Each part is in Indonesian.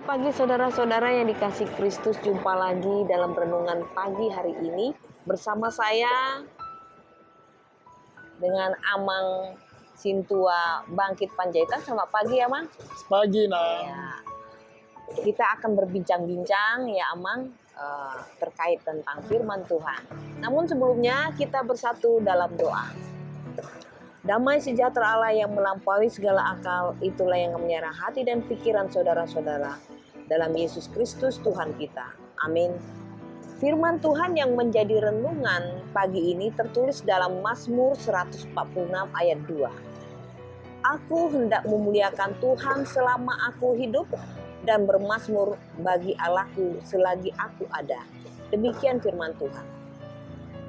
Selamat pagi saudara-saudara yang dikasih Kristus. Jumpa lagi dalam renungan pagi hari ini bersama saya dengan Amang Sintua Bangkit Panjaitan. Selamat pagi Amang. Pagi nah. Ya, kita akan berbincang-bincang ya Amang terkait tentang firman Tuhan. Namun sebelumnya kita bersatu dalam doa. Damai sejahtera Allah yang melampaui segala akal, itulah yang menyerah hati dan pikiran saudara-saudara dalam Yesus Kristus Tuhan kita. Amin. Firman Tuhan yang menjadi renungan pagi ini tertulis dalam Mazmur 146 ayat 2. Aku hendak memuliakan Tuhan selama aku hidup dan bermazmur bagi Allahku selagi aku ada. Demikian firman Tuhan.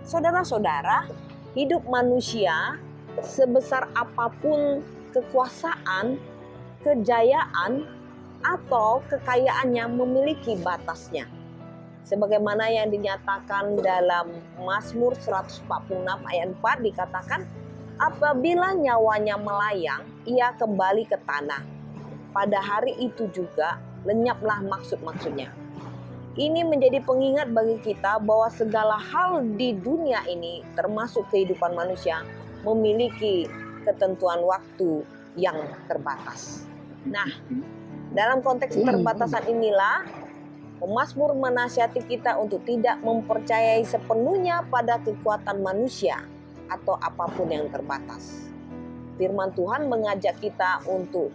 Saudara-saudara, hidup manusia sebesar apapun kekuasaan, kejayaan, atau kekayaannya memiliki batasnya. Sebagaimana yang dinyatakan dalam Mazmur 146 ayat 4 dikatakan, apabila nyawanya melayang, ia kembali ke tanah. Pada hari itu juga lenyaplah maksud-maksudnya. Ini menjadi pengingat bagi kita bahwa segala hal di dunia ini, termasuk kehidupan manusia, memiliki ketentuan waktu yang terbatas. Nah, dalam konteks keterbatasan inilah pemazmur menasihati kita untuk tidak mempercayai sepenuhnya pada kekuatan manusia atau apapun yang terbatas. Firman Tuhan mengajak kita untuk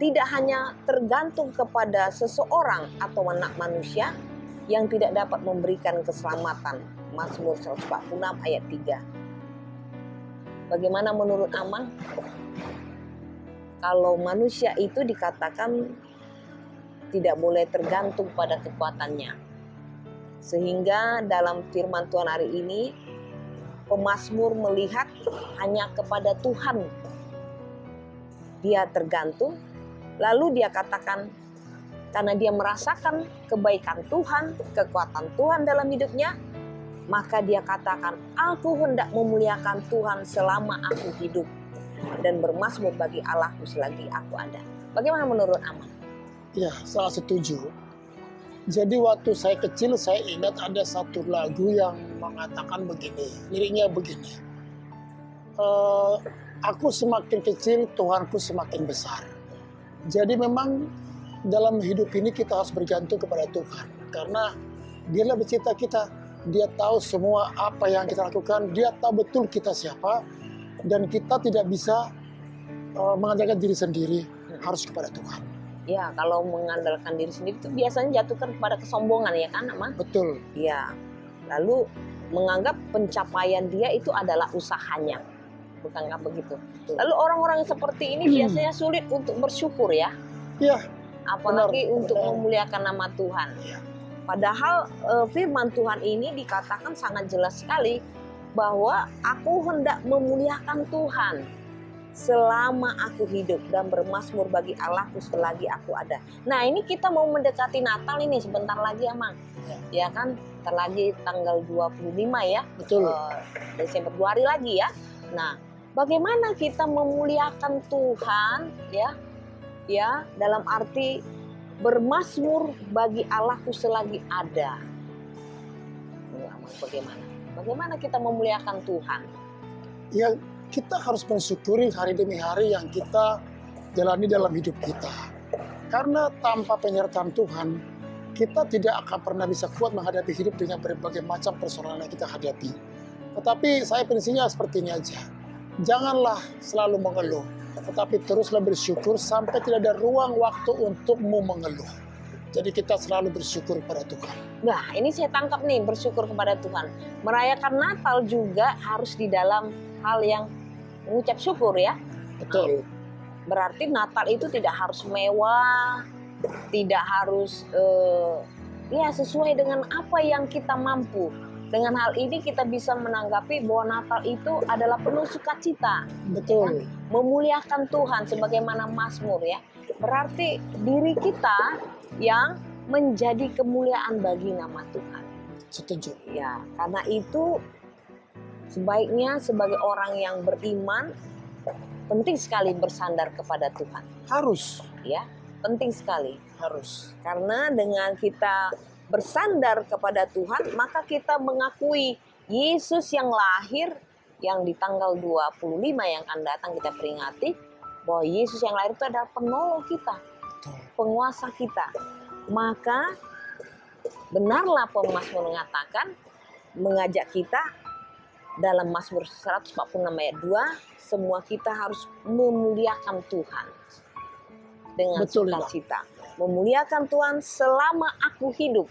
tidak hanya tergantung kepada seseorang atau anak manusia yang tidak dapat memberikan keselamatan. Mazmur 146 ayat 3. Bagaimana menurut Amang? Kalau manusia itu dikatakan tidak boleh tergantung pada kekuatannya. Sehingga dalam firman Tuhan hari ini, pemazmur melihat hanya kepada Tuhan. Dia tergantung, lalu dia katakan, karena dia merasakan kebaikan Tuhan, kekuatan Tuhan dalam hidupnya, maka dia katakan, aku hendak memuliakan Tuhan selama aku hidup dan bermazmur bagi Allahku selagi aku ada. Bagaimana menurut Amang? Ya, saya setuju. Jadi waktu saya kecil saya ingat ada satu lagu yang mengatakan begini, liriknya begini. Aku semakin kecil, Tuhanku semakin besar. Jadi memang dalam hidup ini kita harus bergantung kepada Tuhan. Karena Dialah pencipta kita. Dia tahu semua apa yang kita lakukan. Dia tahu betul kita siapa. Dan kita tidak bisa mengandalkan diri sendiri. Harus kepada Tuhan. Ya, kalau mengandalkan diri sendiri itu biasanya jatuhkan kepada kesombongan ya kan, Amang? Betul. Ya, lalu menganggap pencapaian dia itu adalah usahanya. Bukankah begitu? Betul. Lalu orang-orang seperti ini biasanya sulit untuk bersyukur ya. Iya. Apalagi benar, untuk benar. memuliakan nama Tuhan. Ya. Padahal firman Tuhan ini dikatakan sangat jelas sekali bahwa aku hendak memuliakan Tuhan selama aku hidup dan bermazmur bagi Allahku selagi aku ada. Nah, ini kita mau mendekati Natal ini sebentar lagi Amang. Ya kan, sebentar lagi tanggal 25 ya. Betul. Desember 2 hari lagi ya. Nah, bagaimana kita memuliakan Tuhan ya? Ya, dalam arti bermazmur bagi Allahku selagi ada. Bagaimana? Bagaimana kita memuliakan Tuhan? Ya, kita harus mensyukuri hari demi hari yang kita jalani dalam hidup kita. Karena tanpa penyertaan Tuhan, kita tidak akan pernah bisa kuat menghadapi hidup dengan berbagai macam persoalan yang kita hadapi. Tetapi saya prinsipnya seperti ini aja. Janganlah selalu mengeluh, tetapi teruslah bersyukur sampai tidak ada ruang waktu untukmu mengeluh. Jadi kita selalu bersyukur kepada Tuhan. Nah, ini saya tangkap nih, bersyukur kepada Tuhan. Merayakan Natal juga harus di dalam hal yang mengucap syukur ya. Betul. Berarti Natal itu tidak harus mewah, tidak harus ya sesuai dengan apa yang kita mampu. Dengan hal ini kita bisa menanggapi bahwa Natal itu adalah penuh sukacita. Betul. Ya? Memuliakan Tuhan sebagaimana Mazmur ya. Berarti diri kita yang menjadi kemuliaan bagi nama Tuhan. Setuju. Ya, karena itu sebaiknya sebagai orang yang beriman penting sekali bersandar kepada Tuhan. Harus. Ya, penting sekali. Harus. Karena dengan kita bersandar kepada Tuhan, maka kita mengakui Yesus yang lahir, yang di tanggal 25 yang akan datang kita peringati, bahwa Yesus yang lahir itu adalah penolong kita, penguasa kita. Maka benarlah pemazmur mengatakan, mengajak kita dalam Mazmur 146 ayat 2, semua kita harus memuliakan Tuhan dengan sukacita. Memuliakan Tuhan selama aku hidup.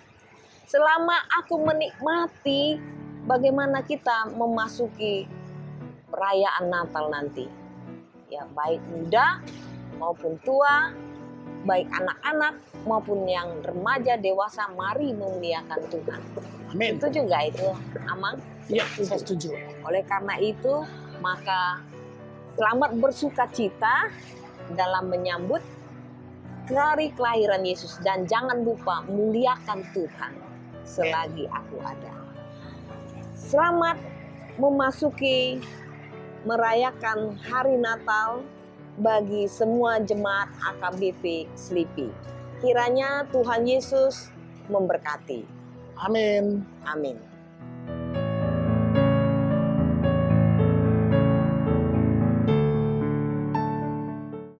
Selama aku menikmati bagaimana kita memasuki perayaan Natal nanti. Ya, baik muda maupun tua, baik anak-anak maupun yang remaja, dewasa, mari memuliakan Tuhan. Amin. Itu juga itu, Amang. Iya, saya setuju. Oleh karena itu, maka selamat bersukacita dalam menyambut hari kelahiran Yesus. Dan jangan lupa muliakan Tuhan selagi aku ada. Selamat memasuki merayakan hari Natal bagi semua jemaat AKBP Selipi. Kiranya Tuhan Yesus memberkati. Amin. Amin.